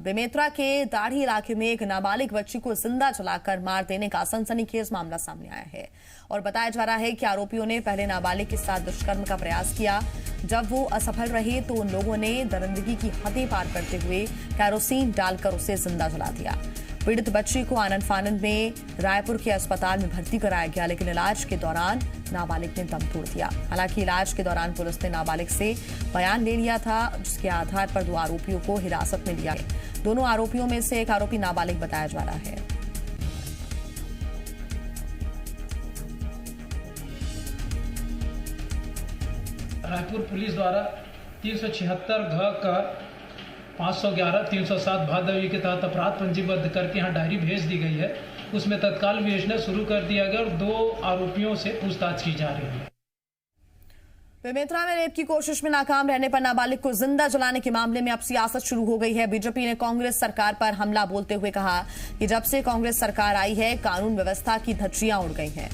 बेमेतरा के दाढ़ी इलाके में एक नाबालिग बच्ची को जिंदा जलाकर मार देने का सनसनीखेज मामला सामने आया है और बताया जा रहा है कि आरोपियों ने पहले नाबालिग के साथ दुष्कर्म का प्रयास किया। जब वो असफल रहे तो उन लोगों ने दरिंदगी की हदें पार करते हुए कैरोसिन डालकर उसे जिंदा जला दिया। पीड़ित बच्ची को आनंद फानंद में रायपुर के अस्पताल में भर्ती कराया गया, लेकिन इलाज के दौरान नाबालिग ने दम तोड़ दिया। हालांकि इलाज के दौरान पुलिस ने नाबालिग से बयान ले लिया था, जिसके आधार पर 2 आरोपियों को हिरासत में लिया गया। दोनों आरोपियों में से एक आरोपी नाबालिग बताया जा रहा है। रायपुर पुलिस द्वारा 376 घ का 511 307 भादवी के तहत अपराध पंजीबद्ध करके यहाँ डायरी भेज दी गई है। उसमें तत्काल विवेचना शुरू कर दिया गया और 2 आरोपियों से पूछताछ की जा रही है। बेमेतरा में रेप की कोशिश में नाकाम रहने पर नाबालिग को जिंदा जलाने के मामले में अब सियासत शुरू हो गई है। बीजेपी ने कांग्रेस सरकार पर हमला बोलते हुए कहा कि जब से कांग्रेस सरकार आई है कानून व्यवस्था की धज्जियां उड़ गई हैं।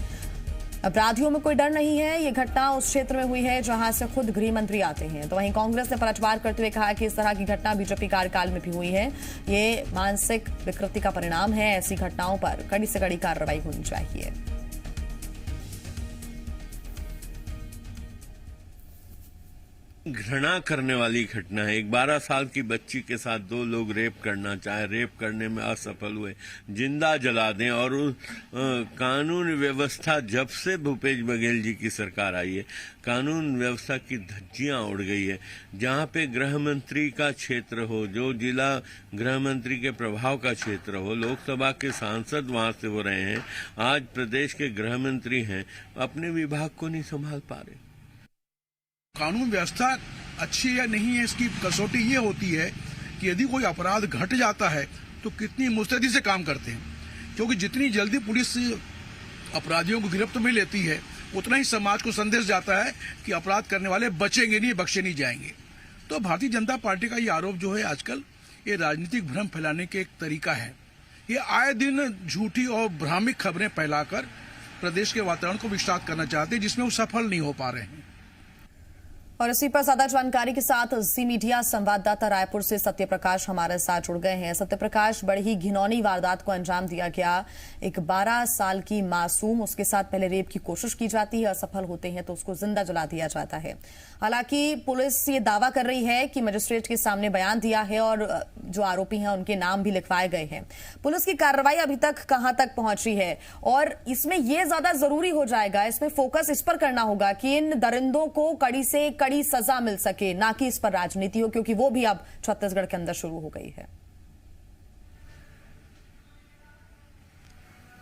अपराधियों में कोई डर नहीं है। ये घटना उस क्षेत्र में हुई है जहां से खुद गृह मंत्री आते हैं। तो वहीं कांग्रेस ने पलटवार करते हुए कहा कि इस तरह की घटना बीजेपी कार्यकाल में भी हुई है। ये मानसिक विकृति का परिणाम है। ऐसी घटनाओं पर कड़ी से कड़ी कार्रवाई होनी चाहिए। घृणा करने वाली घटना है। एक 12 साल की बच्ची के साथ 2 लोग रेप करना चाहे, रेप करने में असफल हुए, जिंदा जला दें। और कानून व्यवस्था जब से भूपेश बघेल जी की सरकार आई है, कानून व्यवस्था की धज्जियां उड़ गई है। जहां पे गृह मंत्री का क्षेत्र हो, जो जिला गृह मंत्री के प्रभाव का क्षेत्र हो, लोकसभा के सांसद वहां से हो रहे हैं, आज प्रदेश के गृह मंत्री हैं, अपने विभाग को नहीं संभाल पा रहे। कानून व्यवस्था अच्छी है नहीं है, इसकी कसौटी ये होती है कि यदि कोई अपराध घट जाता है तो कितनी मुस्तैदी से काम करते हैं। क्योंकि जितनी जल्दी पुलिस अपराधियों को गिरफ्त में लेती है, उतना ही समाज को संदेश जाता है कि अपराध करने वाले बचेंगे नहीं, बख्शे नहीं जाएंगे। तो भारतीय जनता पार्टी का ये आरोप जो है आजकल, ये राजनीतिक भ्रम फैलाने के एक तरीका है। ये आए दिन झूठी और भ्रामक खबरें फैलाकर प्रदेश के वातावरण को विषाक्त करना चाहते हैं, जिसमें वो सफल नहीं हो पा रहे हैं। और इसी पर ज्यादा जानकारी के साथ जी मीडिया संवाददाता रायपुर से सत्यप्रकाश हमारे साथ जुड़ गए हैं। सत्यप्रकाश, बड़ी ही घिनौनी वारदात को अंजाम दिया गया। एक 12 साल की मासूम, उसके साथ पहले रेप की कोशिश की जाती है, असफल होते हैं तो उसको जिंदा जला दिया जाता है। हालांकि पुलिस ये दावा कर रही है कि मजिस्ट्रेट के सामने बयान दिया है और जो आरोपी हैं उनके नाम भी लिखवाए गए हैं। पुलिस की कार्रवाई अभी तक कहां तक पहुंची है? और इसमें यह ज्यादा जरूरी हो जाएगा, इसमें फोकस इस पर करना होगा कि इन दरिंदों को कड़ी से कड़ी सजा मिल सके, ना कि इस पर राजनीति हो, क्योंकि वो भी अब छत्तीसगढ़ के अंदर शुरू हो गई है।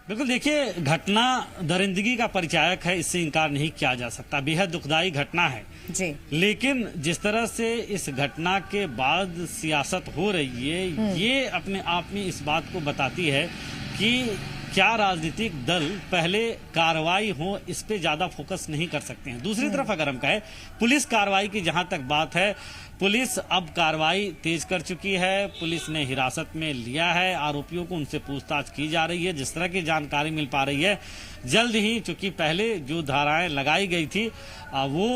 बिल्कुल, देखिए, घटना दरिंदगी का परिचायक है, इससे इनकार नहीं किया जा सकता। बेहद दुखदाई घटना है जी। लेकिन जिस तरह से इस घटना के बाद सियासत हो रही है, ये अपने आप में इस बात को बताती है कि क्या राजनीतिक दल पहले कार्रवाई हो, इस पे ज्यादा फोकस नहीं कर सकते हैं। दूसरी तरफ अगर हम कहें, पुलिस कार्रवाई की जहां तक बात है, पुलिस अब कार्रवाई तेज कर चुकी है। पुलिस ने हिरासत में लिया है आरोपियों को, उनसे पूछताछ की जा रही है। जिस तरह की जानकारी मिल पा रही है, जल्द ही, चूंकि पहले जो धाराएं लगाई गई थी वो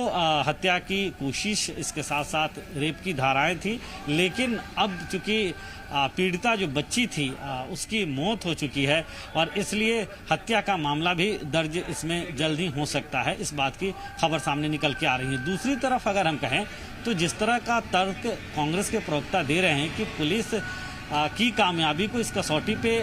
हत्या की कोशिश, इसके साथ साथ रेप की धाराएं थी, लेकिन अब चूंकि पीड़िता जो बच्ची थी उसकी मौत हो चुकी है और इसलिए हत्या का मामला भी दर्ज इसमें जल्द ही हो सकता है। इस बात की खबर सामने निकल के आ रही है। दूसरी तरफ अगर हम कहें तो जिस तरह का तर्क कांग्रेस के प्रवक्ता दे रहे हैं कि पुलिस की कामयाबी को इस कसौटी पे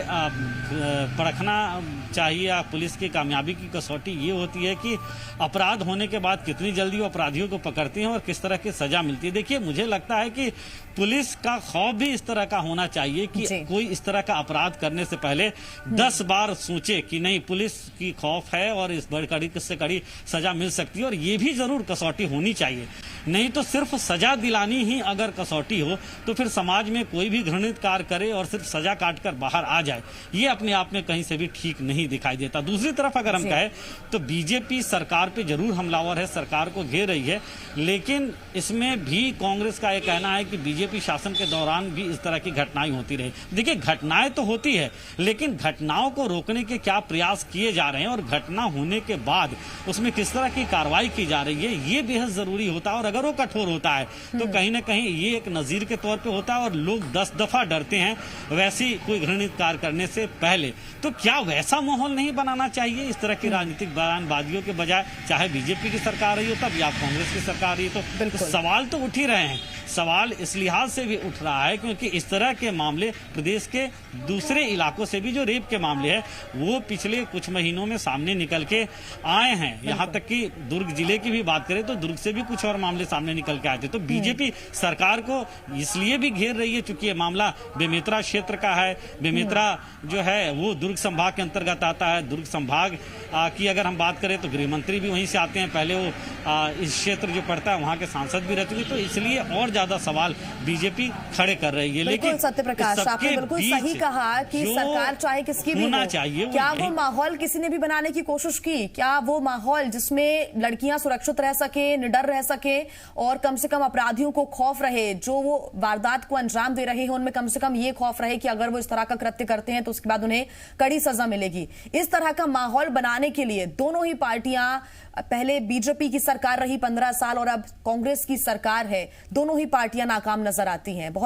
परखना चाहिए, या पुलिस की कामयाबी की कसौटी ये होती है कि अपराध होने के बाद कितनी जल्दी वो अपराधियों को पकड़ती हैं और किस तरह की सजा मिलती है। देखिए, मुझे लगता है कि पुलिस का खौफ भी इस तरह का होना चाहिए कि कोई इस तरह का अपराध करने से पहले 10 बार सोचे कि नहीं, पुलिस की खौफ है और इस बड़ी कड़ी से कड़ी सजा मिल सकती है। और ये भी जरूर कसौटी होनी चाहिए, नहीं तो सिर्फ सजा दिलानी ही अगर कसौटी हो तो फिर समाज में कोई भी घृणित कार्य करे और सिर्फ सजा काटकर बाहर आ जाए, ये अपने आप में कहीं से भी ठीक नहीं दिखाई देता। दूसरी तरफ अगर हम कहें तो बीजेपी सरकार पे जरूर हमलावर है, सरकार को घेर रही है, लेकिन इसमें भी कांग्रेस का यह कहना है कि बीजेपी बीजेपी शासन के दौरान भी इस तरह की घटनाएं होती रही। देखिए, घटनाएं तो होती है, लेकिन घटनाओं को रोकने के क्या प्रयास किए जा रहे हैं और घटना होने के बाद उसमें किस तरह की कार्रवाई की जा रही है, ये बेहद जरूरी होता है। और अगर वो कठोर होता है तो कहीं ना कहीं ये एक नजीर के तौर पे होता है और लोग 10 दफा डरते हैं वैसी कोई घृणित कार्य करने से पहले। तो क्या वैसा माहौल नहीं बनाना चाहिए इस तरह की राजनीतिक बयानबाजियों के बजाय, चाहे बीजेपी की सरकार रही हो तब या कांग्रेस की सरकार रही हो? तो सवाल तो उठ ही रहे हैं। सवाल इस लिहाज से भी उठ रहा है क्योंकि इस तरह के मामले प्रदेश के दूसरे इलाकों से भी, जो रेप के मामले हैं, वो पिछले कुछ महीनों में सामने निकल के आए हैं। यहाँ तक कि दुर्ग जिले की भी बात करें तो दुर्ग से भी कुछ और मामले सामने निकल के आए थे। तो बीजेपी सरकार को इसलिए भी घेर रही है चूंकि ये मामला बेमेतरा क्षेत्र का है। बेमेतरा जो है वो दुर्ग संभाग के अंतर्गत आता है। दुर्ग संभाग की अगर हम बात करें तो गृह मंत्री भी वहीं से आते हैं। पहले वो इस क्षेत्र जो पड़ता है वहां के सांसद भी रह चुके, तो इसलिए और ज्यादा सवाल बीजेपी खड़े कर रही है। लेकिन सत्य प्रकाश, आपने बिल्कुल सही कहा कि सरकार चाहे किसकी भी होना हो, चाहिए, क्या वो माहौल किसी ने भी बनाने की कोशिश की? क्या वो माहौल जिसमें लड़कियां सुरक्षित रह सके, निडर रह सके और कम से कम अपराधियों को खौफ रहे, जो वो वारदात को अंजाम दे रहे हैं उनमें कम से कम ये खौफ रहे कि अगर वो इस तरह का कृत्य करते हैं तो उसके बाद उन्हें कड़ी सजा मिलेगी? इस तरह का माहौल बनाने के लिए दोनों ही पार्टियां, पहले बीजेपी की सरकार रही 15 साल और अब कांग्रेस की सरकार है, दोनों ही पार्टियां नाकाम नजर आती हैं। बहुत